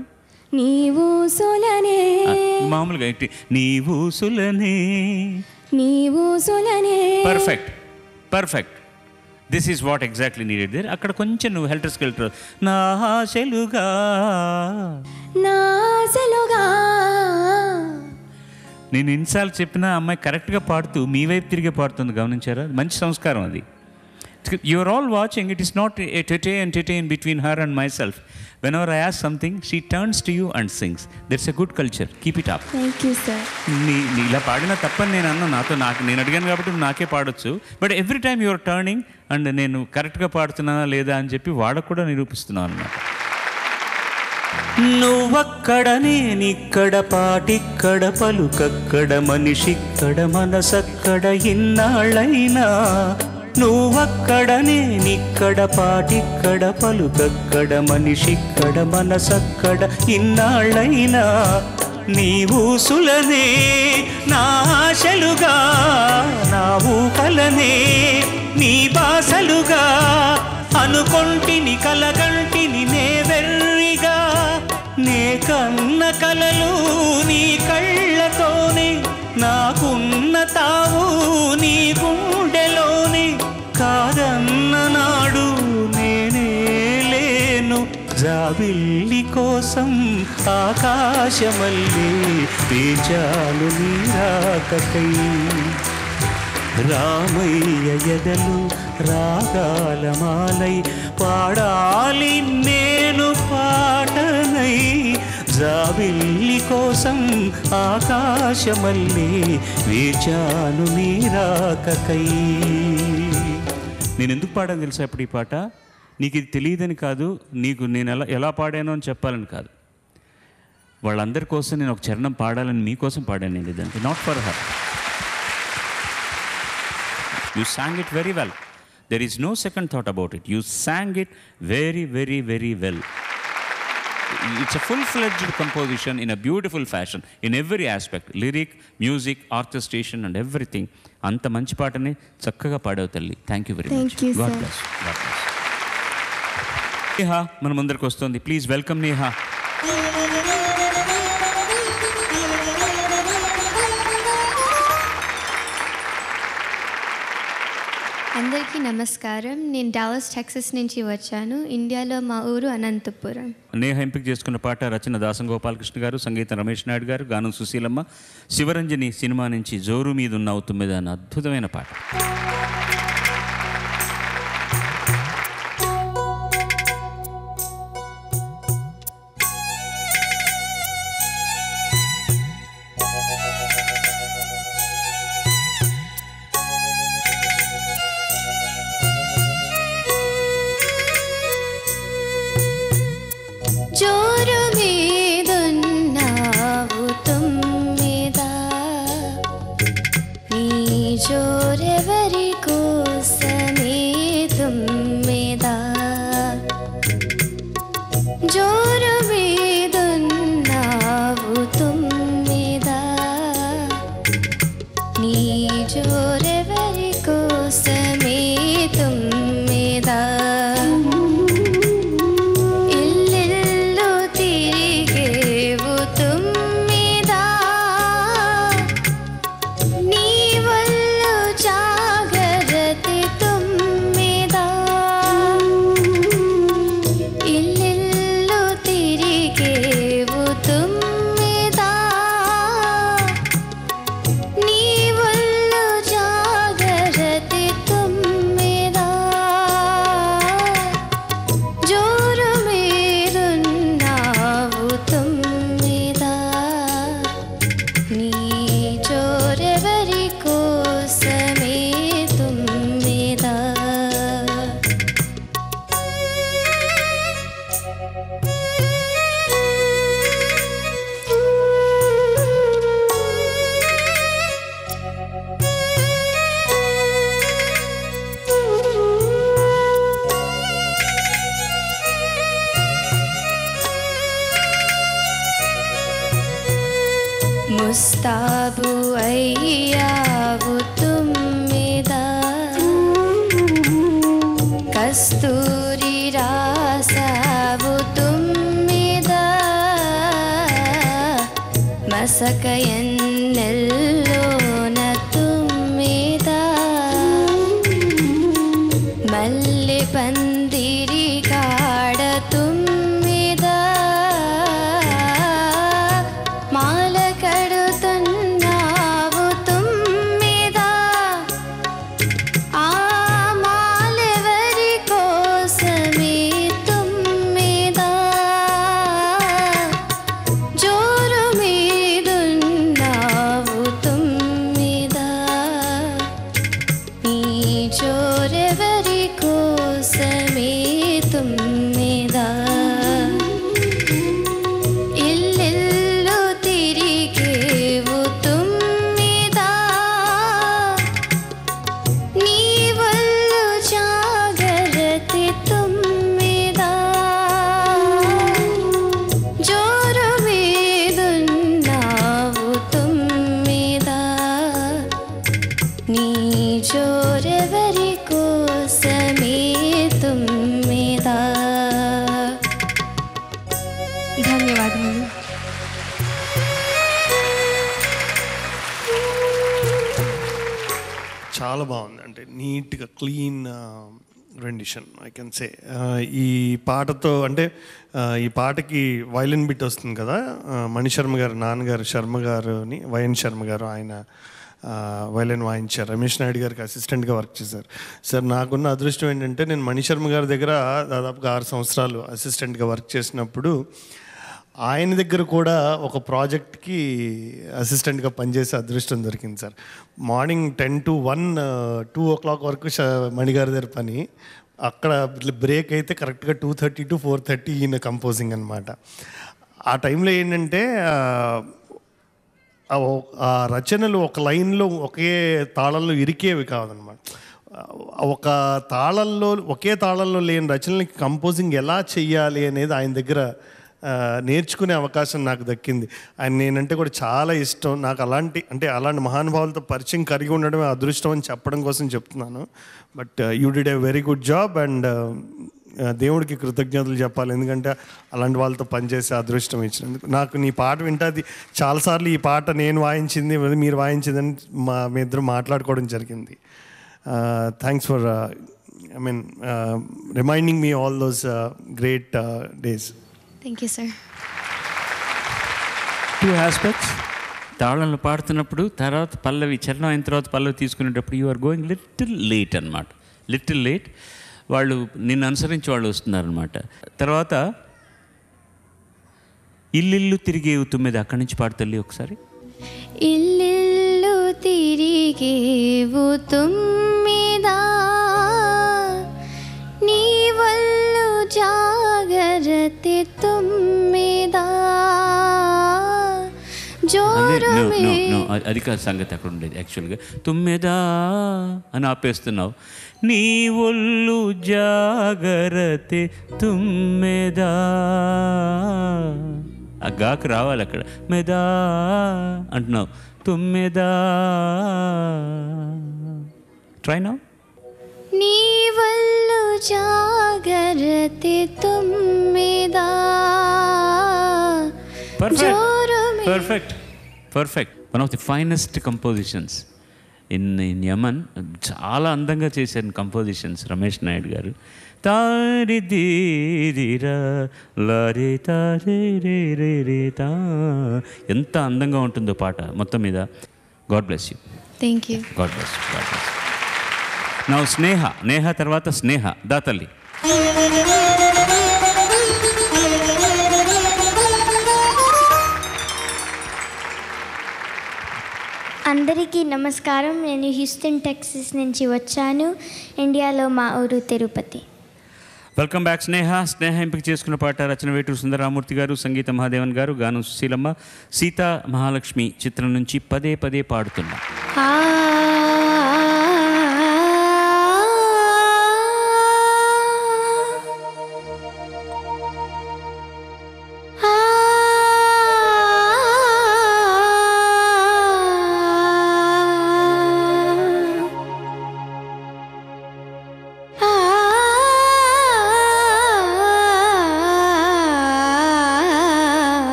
నీవు సులనే. మామూలుగా ఏంటి? నీవు సులనే. నీవు సులనే. Perfect. This is what exactly needed there. అక్కడ కొంచెం నువ్వు హెల్టర్ స్కెల్టర్. నా ఆశలుగా నేను ఇన్సార్లు చెప్పిన అమ్మాయి కరెక్ట్గా పాడుతూ మీ వైపు తిరిగి పాడుతుంది, గమనించారా? మంచి సంస్కారం అది. You are all watching. It is not a tete and tete in between her and myself. Whenever I ask something, she turns to you and sings. That's a good culture. Keep it up. Thank you sir. నీ ఇలా పాడినా తప్పని నేను అన్నా. నేను అడిగాను కాబట్టి నాకే పాడొచ్చు. But every time your turning and నేను కరెక్ట్గా పాడుతున్నానా లేదా అని చెప్పి వాళ్ళకు కూడా నిరూపిస్తున్నాను అన్నమాట. నువ్వక్కడ నేనిక్కడ పాటిక్కడ పలుకక్కడ మనిషిక్కడ మనసక్కడ ఇన్నాళ్ళైనా. నువ్వక్కడ నేనిక్కడ పాటిక్కడ పలుకక్కడ మనిషిక్కడ మనసక్కడ ఇన్నాళ్ళైనా. నీవు సులనే నా ఆశలుగా, నా ఊహలనే నీ బాసలుగా అనుకొంటిని కలగంటిని నే వెర్రిగా. నే కన్న కలలు నీ కళ్ళతోనే, నాకున్న తావు నీ గుండెలోనే. కాదన్న నాడు నేనే లేను, జాబిల్లి కోసం ఆకాశమల్లే వేచాను నీరాకకై. రామయ్య ఎదలు రాగాలమాలై పాడాలి నేను పాటనై. జాబిల్లి కోసం ఆకాశమల్లే వేచాను నీరాకకై. నేను ఎందుకు పాడాను తెలుసా ఇప్పుడు ఈ పాట? నీకు ఇది తెలియదని కాదు, నీకు నేను ఎలా పాడానో అని చెప్పాలని కాదు. వాళ్ళందరి కోసం నేను ఒక చరణం పాడాలని మీకోసం పాడాను నేను ఇదంటే. Not for her. You sang it very well. There is no second thought about it. You sang it very, very, very well. It's a full-fledged composition in a beautiful fashion in every aspect. Lyric, music, orchestration and everything. Anta manchi paatane chakkaga paadavu talli. Thank you very much. Thank you, God sir. bless. God bless. Neha మన ముందరికి వస్తుంది. Please welcome Neha. అందరికీ నమస్కారం. నేను Dallas Texas నుంచి వచ్చాను. ఇండియాలో మా ఊరు అనంతపురం. నేహ ఎంపిక చేసుకున్న పాట రచన దాసం గోపాలకృష్ణ గారు, సంగీతం రమేష్ నాయుడు గారు, గానం సుశీలమ్మ. శివరంజని సినిమా నుంచి జోరు మీద ఉన్న అవుతుమ్మిద అన్న అద్భుతమైన పాట. జోరు మీదున్నావు తుమ్మిదా, నీ జోరెవరికో ముస్తాబు అయ్యావు తుమ్మెదా కస్తూరి రాసావు తుమ్మెదా మసక ఎన్నెల్లోన తుమ్మెదా మల్లె పందిరి కాడ తుమ్మెదా మాల కడుతున్నావు తుమ్మెదా ఆ మాలెవరి కోసమే తుమ్మెదా జోరు మీదున్నావు తుమ్మెదా నీ జోరెవరి కోసమే తుమ్మెదా ఇల్లిల్లు తిరిగేవు తుమ్మెదా నీ వల్లు జాగరతి తుమ్మెదా జోరు మీదున్నావు తుమ్మెదా నీ జోరెవరి కోసమే తుమ్మెదా. ధన్యవాదములు. చాలా బాగుంది, అంటే నీట్గా clean rendition I can say. ఈ పాటతో అంటే ఈ పాటకి వైలిన్ బిట్ వస్తుంది కదా, మణిశర్మ గారు నాన్నగారు శర్మ గారుని వైఎన్ శర్మ గారు ఆయన వైలిన్ వాయించారు. రమేష్ నాయుడు గారికి అసిస్టెంట్గా వర్క్ చేశారు. సార్ నాకున్న అదృష్టం ఏంటంటే నేను మణిశర్మ గారి దగ్గర దాదాపుగా 6 సంవత్సరాలు అసిస్టెంట్గా వర్క్ చేసినప్పుడు ఆయన దగ్గర కూడా ఒక ప్రాజెక్ట్కి అసిస్టెంట్గా పనిచేసే అదృష్టం దొరికింది సార్. మార్నింగ్ 10 to 1 2 o'clock వరకు మణిగారి దగ్గర పని, అక్కడ బ్రేక్ అయితే కరెక్ట్గా 2:30 to 4:30 ఈయన కంపోజింగ్ అనమాట. ఆ టైంలో ఏంటంటే ఆ రచనలు ఒక లైన్లో ఒకే తాళంలో ఇరికేవి కాదనమాట. ఒక తాళంలో ఒకే తాళంలో లేని రచనలకి కంపోజింగ్ ఎలా చెయ్యాలి అనేది ఆయన దగ్గర నేర్చుకునే అవకాశం నాకు దక్కింది. ఆయన నేనంటే కూడా చాలా ఇష్టం నాకు. అలాంటి మహానుభావులతో పరిచయం కలిగి ఉండడమే అదృష్టం అని చెప్పడం కోసం చెప్తున్నాను. But you did a very good job and దేవుడికి కృతజ్ఞతలు చెప్పాలి, ఎందుకంటే అలాంటి వాళ్ళతో పనిచేసే అదృష్టం ఇచ్చినందుకు. నాకు నీ పాట వింటుంది చాలాసార్లు ఈ పాట నేను వాయించింది మీరు వాయించిందని మీ ఇద్దరు మాట్లాడుకోవడం జరిగింది. Thanks for reminding me all those great days. Thank you sir. 2 aspects. తాళంలో పాడుతున్నప్పుడు తర్వాత పల్లవి చరణం అయిన తర్వాత పల్లవి తీసుకునేటప్పుడు you are going little late అనమాట. Little late. వాళ్ళు నిన్ను అనుసరించి వాళ్ళు వస్తున్నారనమాట. తర్వాత ఇల్లిల్లు తిరిగేవు తుమ్మెద, అక్కడి నుంచి పాడుతల్లి ఒకసారి. ఇల్లిల్లు తిరిగేవు తుమ్మెదా నీ వల్లు జాగరతి తుమ్మెదా జోరు అది కాదు సంగతి, అక్కడ ఉండేది యాక్చువల్గా. తుమ్మెదా అని ఆపేస్తున్నావు. నీ ఒళ్ళు జాగరతి తుమ్మెదా, ఆ గాకు రావాలి అక్కడ. మెదా అంటున్నావు, తుమ్మెదా. Try now. నీ వల్లు జాగరతి తుమ్మెదా. Perfect. One of the finest compositions in Yaman. చాలా అందంగా చేశారు కంపోజిషన్స్ రమేష్ నాయుడు గారు. తారి దీరిరా లారి తారి రే రే రే తా, ఎంత అందంగా ఉంటుందో పాట మొత్తం మీద. God bless you. Thank you. God bless. నా నేహ తర్వాత స్నేహ దాతల్లి. అందరికీ నమస్కారం. నేను హ్యూస్టన్ టెక్సస్ నుంచి వచ్చాను. ఇండియాలో మా ఊరు తిరుపతి. వెల్కమ్ బ్యాక్ స్నేహ. ఎంపిక చేసుకున్న పాట రచన వేటూరు సుందరరామూర్తి గారు, సంగీత మహాదేవన్ గారు, గానం సుశీలమ్మ. సీతా మహాలక్ష్మి చిత్రం నుంచి పదే పదే పాడుతున్నా.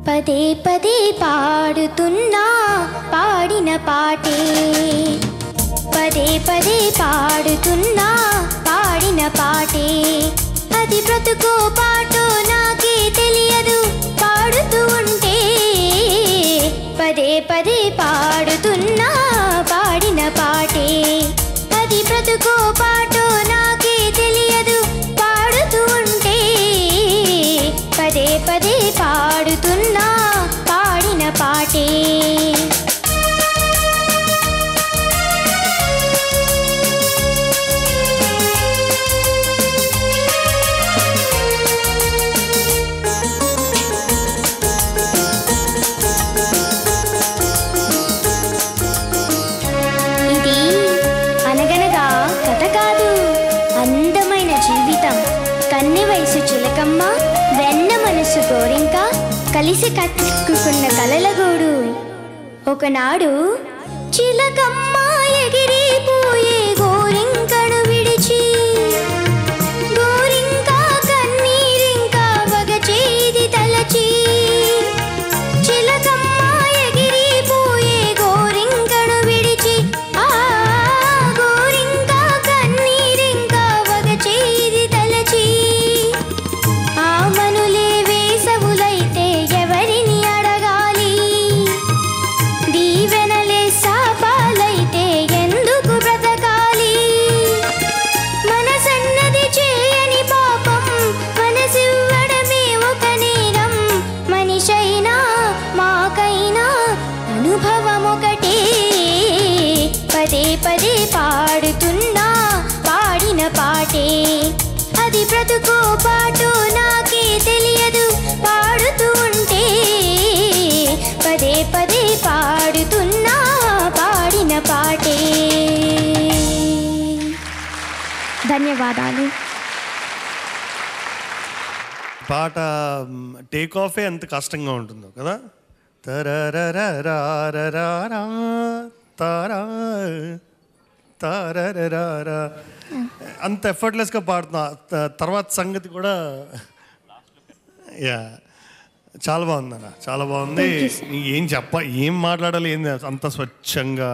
పదే పదే పాడుతున్నా పాడిన పాటే, పదే పదే పాడుతున్నా పాడిన పాటే, అది బ్రతుకో పాటో నాకే తెలియదు పాడుతూ ఉంటే, పదే పదే పాడుతున్నా పాడిన పాటే, అది బ్రతుకో పాటో నాకే తెలియదు పాడుతూ ఉంటే, పదే పదే పాడుతున్నా పాడిన పాటే. ఇది అనగనగా కథ కాదు, అందమైన జీవితం. కన్నె వయసు చిలకమ్మ, వెన్న మనసు గోరింక, కలిసి కట్టుకున్న కలలగూడు. ఒకనాడు చిలకమ్మ ఎగిరిపోయే గోరింకను విడిచి, గోరింక కన్నీరింక వగచేది తలచి, చిలకమ్మ ఎగిరిపోయే గోరింకను విడిచి, ఆ గోరింక కన్నీరింక వగచేది తలచి, ఆ మనులే వేసవులైతే ఎవరిని అడగాలి, దీవెనలే శాపాలైతే ఎందుకు బ్రతకాలి, మనసన్నది చేయని పాపం మనసివ్వడమే ఒక నేరం, మనిషైనా మాకైనా అనుభవం ఒకటే, పదే పదే పాడుతున్నా పాడిన పాటే, అది బ్రతుకో పాటో నాకే తెలియదు పాడుతూ ఉంటే, పదే పదే పాడుతున్నా పాడిన పాటే. ధన్యవాదాలు. పాట టేక్ ఆఫే ఎంత కష్టంగా ఉంటుందో కదా. తరరరరారరారా, తారా తారరరారా, అంత ఎఫర్ట్లెస్గా పాడుతున్నా. తర్వాత సంగతి కూడా యా చాలా బాగుంది అన్న, చాలా బాగుంది. ఏం మాట్లాడాలి ఏంది అంత స్వచ్ఛంగా.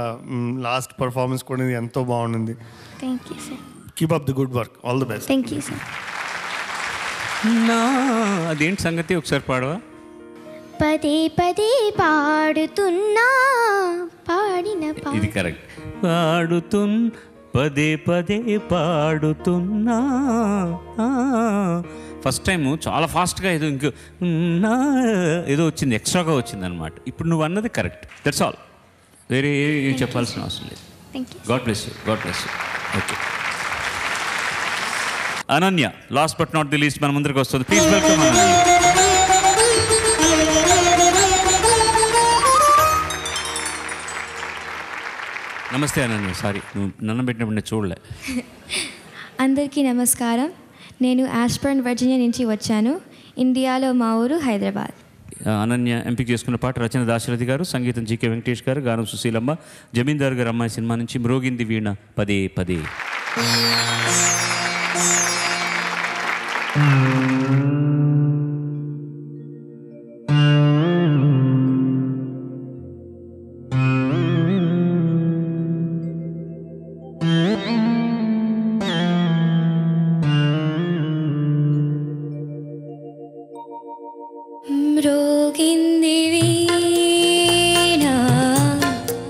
లాస్ట్ పర్ఫార్మెన్స్ కూడా ఎంతో బాగుంది. Thank you sir. Keep up the good work. All the best. Thank you sir. అదేంటి సంగతి ఒకసారి పాడవా? పదే పదే పాడుతున్నా పాడిన ఇది కరెక్ట్. పదే పదే పాడుతున్నా. ఫస్ట్ టైము చాలా ఫాస్ట్గా ఏదో ఏదో వచ్చింది, ఎక్స్ట్రాగా వచ్చింది అనమాట. ఇప్పుడు నువ్వు అన్నది కరెక్ట్. That's all. వేరే ఏం చెప్పాల్సిన అవసరం లేదు. God bless you, God bless you. Okay Ananya, last but not the least మన ముందరికి వస్తుంది. Please welcome Ananya. నమస్తే అనన్య. సారీ, నువ్వు నన్ను పెట్టినప్పుడు నేను చూడలే. అందరికీ నమస్కారం. నేను ఆస్పర్న్ వర్జీనియా నుంచి వచ్చాను. ఇండియాలో మా ఊరు హైదరాబాద్. అనన్య ఎంపిక చేసుకున్న పాట రచన దాశరథి గారు, సంగీతం జీకే వెంకటేష్ గారు, గానం సుశీలమ్మ. జమీందార్ గారు అమ్మాయి సినిమా నుంచి మ్రోగింది వీణ పదే పదే. మ్రోగింది వీణ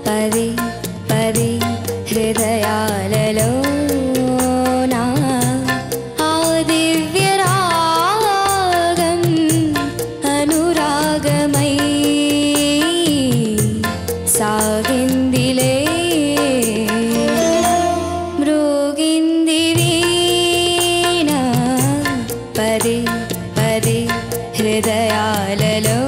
పదే పదే హృదయాలలో, ఆ దివ్య రాగం అనురాగమై సాగిందిలే. మ్రోగింది వీణ పదే పదే హృదయాలలో,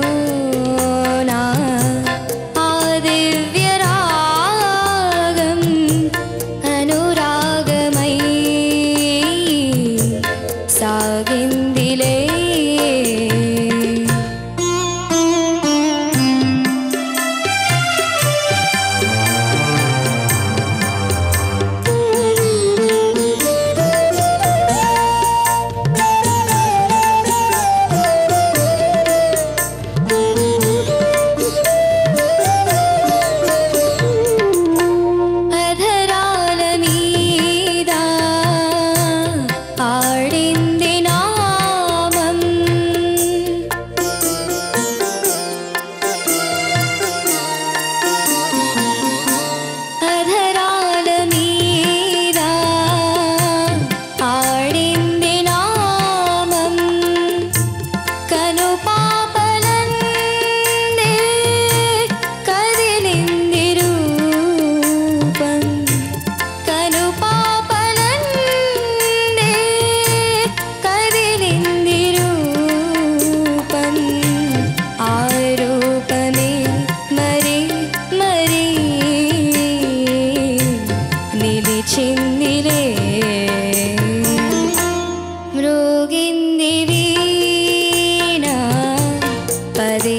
పదే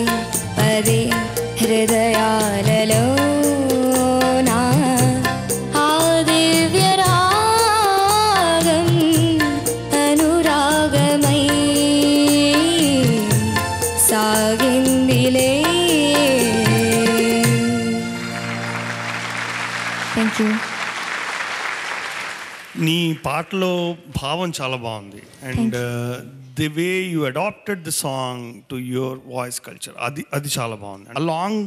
పదే హృదయాలలో నా ఆ దివ్య రాగం అనురాగమై సాగిందిలే. Thank you. నీ పాటలో భావం చాలా బాగుంది and the way you adapted the song to your voice culture అది చాలా బాగుంది. లాంగ్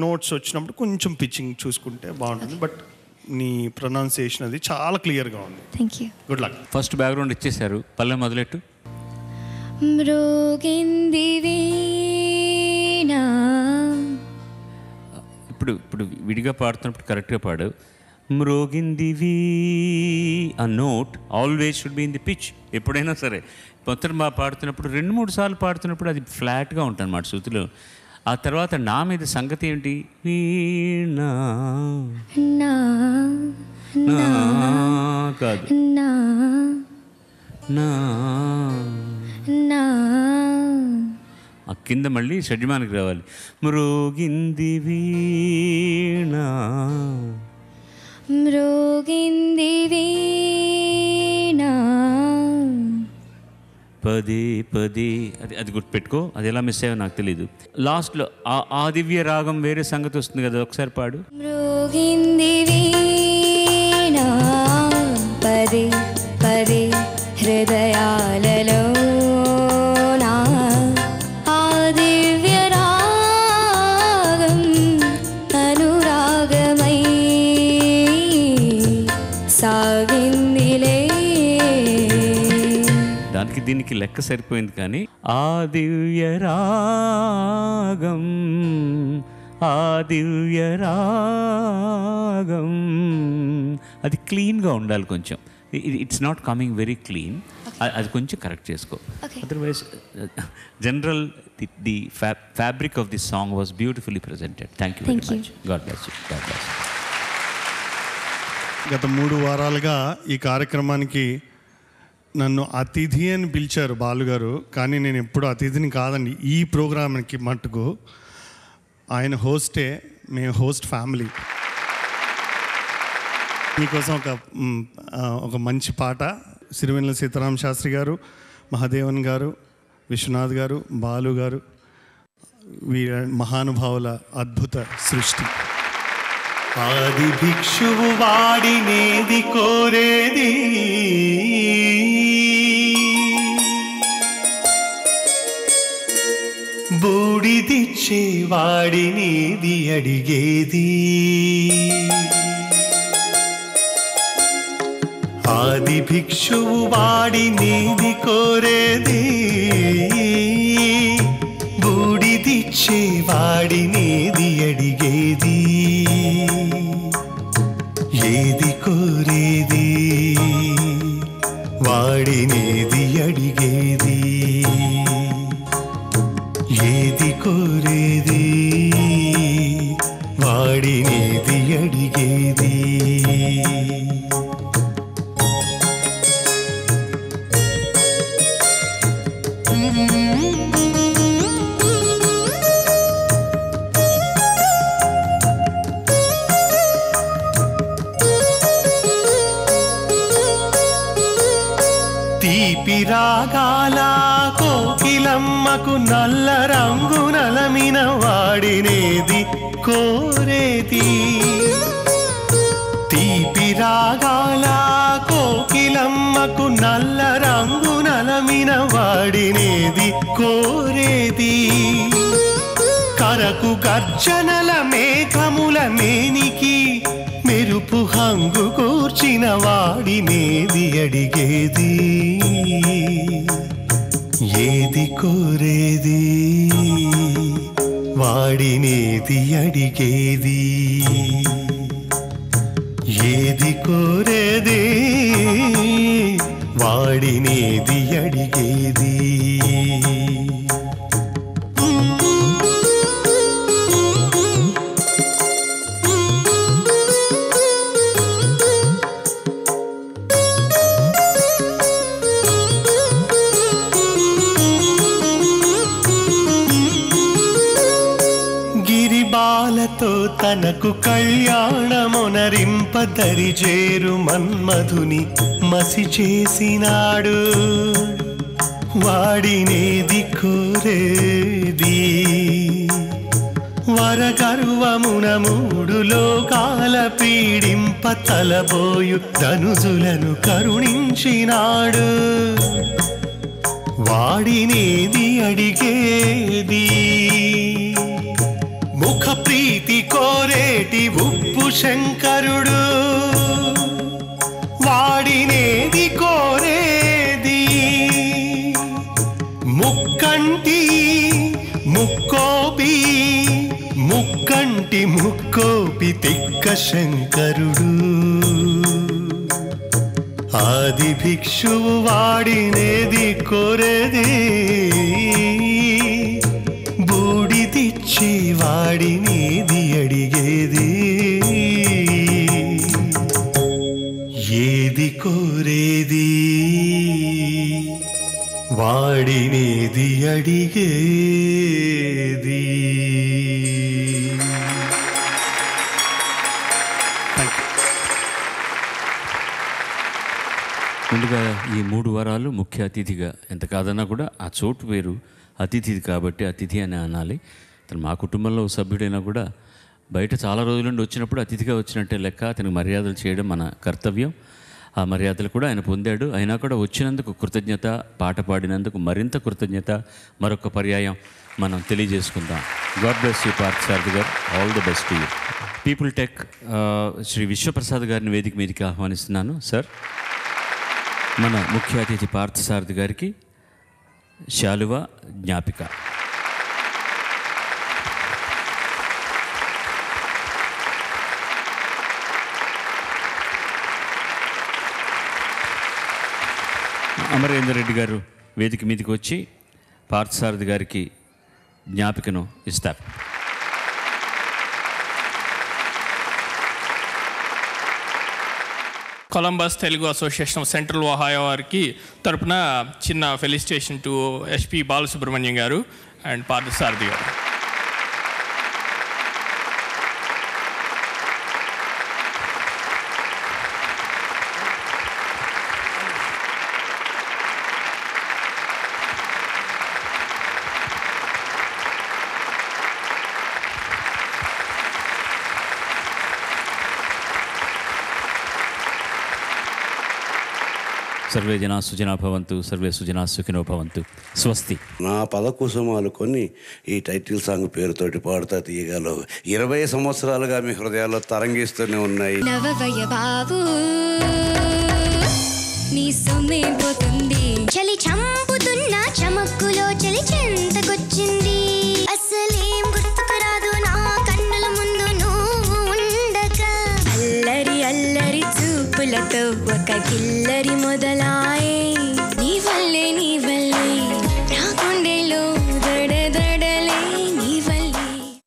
నోట్స్ వచ్చినప్పుడు కొంచెం పిచ్చింగ్ చూసుకుంటే బాగుంటుంది, బట్ నీ ప్రొనౌన్సియేషన్ అది చాలా క్లియర్గా ఉంది. Thank you. Good luck. First background ఇచ్చేశారు, పల్లె మొదలెట్టు. మ్రోగింది వీణ. ఇప్పుడు ఇప్పుడు విడిగా పాడుతున్నప్పుడు కరెక్ట్గా పాడు. మ్రోగిందివి ఆ note always should be in the pitch. ఎప్పుడైనా సరే మొత్తం పాడుతున్నప్పుడు 2-3 సార్లు పాడుతున్నప్పుడు అది ఫ్లాట్గా ఉంటుంది అన్నమాట శృతిలో. ఆ తర్వాత నా మీద సంగతి ఏంటి, వీణా నా నా కాదు నా నా నా ఆ కింద మళ్ళీ షడ్జమానికి రావాలి. మ్రోగింది వీణా మ్రోగింది వీణ పదే పదే అది గుర్తుపెట్టుకో. అది ఎలా మిస్ అయ్యో నాకు తెలీదు. లాస్ట్లో ఆ దివ్య రాగం వేరే సంగతి వస్తుంది కదా, ఒకసారి పాడు. మ్రోగింది వీణ పదే పదే హృదయాలలో నా ఆ దివ్య రాగం అనురాగమై సాగిందిలే. దానికి దీనికి లెక్క సరిపోయింది, కానీ ఆ దివ్య రాగం ఆ దివ్య రాగం అది క్లీన్గా ఉండాలి కొంచెం. It's not coming very clean. అది కొంచెం కరెక్ట్ చేసుకో. Otherwise general the fabric of the song was beautifully presented. Thank you very much. God bless you. God bless you. గత 3 వారాలుగా ఈ కార్యక్రమానికి నన్ను అతిథి అని పిలిచారు బాలుగారు, కానీ నేను ఎప్పుడు అతిథిని కాదండి. ఈ ప్రోగ్రామ్కి మట్టుకు ఆయన హోస్టే, మేము హోస్ట్ ఫ్యామిలీ. మీకోసం ఒక మంచి పాట సిరివెన్నెల సీతారామ శాస్త్రి గారు, మహాదేవన్ గారు, విశ్వనాథ్ గారు, బాలు గారు, వీర మహానుభావుల అద్భుత సృష్టి. ఆది భిక్షువు వాడినేది కోరేది, బూడిదిచ్చే వాడినేది అడిగేది. ఆది భిక్షువు వాడినేది కోరేది, బూడిదిచ్చే వాడినేది అడిగేది. ఏది కోరేది వాడినేది అడిగేది, ఏది కోరేది వాడినేది అడిగేది. తీపి రాగాల కోకిలమ్మకు నల్ల రంగు నలమిన వాడినేది కోరేది. తీపి రాగాల కోకిలమ్మకు నల్ల రంగు నలమిన వాడినేది కోరేది. కరకు గర్జనల మేఘముల మేనికి మెరుపు హంగు కూర్చిన వాడినేది అడిగేది. ఏది కోరేది వాడినేది అడిగేది, ఏది కోరేది వాడినేది అడిగేది. మాటతో తనకు కళ్యాణమునరింపదరిజేరు మన్మధుని మసి చేసినాడు. వాడినేది కోరేది వరగర్వమున మూడు లోకాల పీడింప తలబోయు ధనుజులను కరుణించినాడు. వాడినేది అడిగేది ముఖ ప్రీతి కోరేటి ఉప్పు శంకరుడు. వాడినేది కోరేది ముక్కంటి ముక్కోపి ముక్కంటి ముక్కోపి తిక్క శంకరుడు. ఆది భిక్షువు వాడినేది కోరేది బూడిదిచ్చి వాడినేది అడిగేది. ఏది కోరేది వాడినేది అడిగేది. ముందుగా ఈ 3 వారాలు ముఖ్య అతిథిగా ఎంత కాదన్నా కూడా ఆ చోటు పేరు అతిథిది కాబట్టి అతిథి అని అనాలి. అతను మా కుటుంబంలో సభ్యుడైనా కూడా బయట చాలా రోజుల నుండి వచ్చినప్పుడు అతిథిగా వచ్చినట్టే లెక్క. అతనికి మర్యాదలు చేయడం మన కర్తవ్యం. ఆ మర్యాదలు కూడా ఆయన పొందాడు. అయినా కూడా వచ్చినందుకు కృతజ్ఞత, పాట పాడినందుకు మరింత కృతజ్ఞత మరొక పర్యాయం మనం తెలియజేసుకుందాం. God bless you Parthasarathi garu. All the best you. People Tech Shri Vishwaprasad గారిని వేదిక మీదకి ఆహ్వానిస్తున్నాను. సార్, మన ముఖ్య అతిథి పార్థసారథి గారికి శాలువ జ్ఞాపిక. అమరేందర్ రెడ్డి గారు వేదిక మీదకి వచ్చి పార్థసారథి గారికి జ్ఞాపికను ఇస్తారు. Columbus Telugu association of central Ohio వారికి తరపున చిన్న ఫెలిసిటేషన్ టు ఎస్పి బాలసుబ్రహ్మణ్యం గారు అండ్ పార్థసారథి గారు. సర్వే జనా సుజనా భవంతు, సర్వే సుజనా సుఖినో భవంతు. స్వస్తి. నా పదకుసుమాలు కొన్ని ఈ టైటిల్ సాంగ్ పేరుతోటి పాడుతా తీయగల 20 సంవత్సరాలుగా మీ హృదయాల్లో తరంగిస్తూనే ఉన్నాయి. నవవయ బాబు నీ సొమ్మే పోతుంది, చలి చంపుతున్న చమక్కులో చలి చెంతకొచ్చింది. అసలేం గుర్తుకురాదు నా కన్నుల ముందు నువ్వు ఉండగా. అల్లరి అల్లరి చూపులతో ఒక కిల్లరి మొదలాయే.